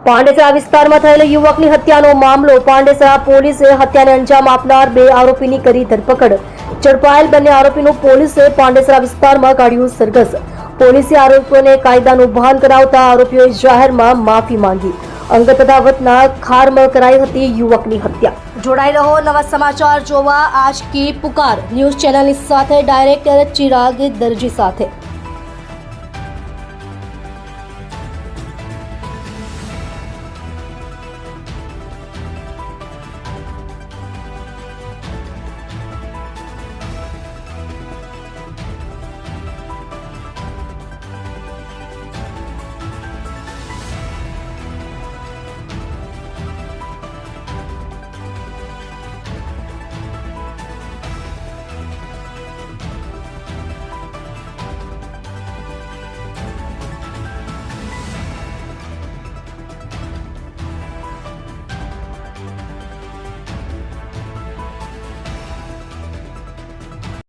પાંડેસરા વિસ્તારમાં થયેલ યુવકની હત્યાનો મામલો. પાંડેસરા પોલીસે હત્યાને અંજામ આપનાર 2 આરોપીની કરી ધરપકડ. ઝડપાયેલ બંને આરોપીનું પોલીસે પાંડેસરા વિસ્તારમાં કાઢ્યું સરઘસ. પોલીસે આરોપીઓને કાયદાનું ભાન કરાવતા આરોપીઓએ જાહેરમાં માફી માંગી. અંગત અદાવતના ખારમાં કરાઈ હતી યુવકની હત્યા. જોડાઈ રહો નવા સમાચાર જોવા આજ કી પુકાર ન્યૂઝ ચેનલની સાથે ડાયરેક્ટર ચિરાગ દરજી સાથે.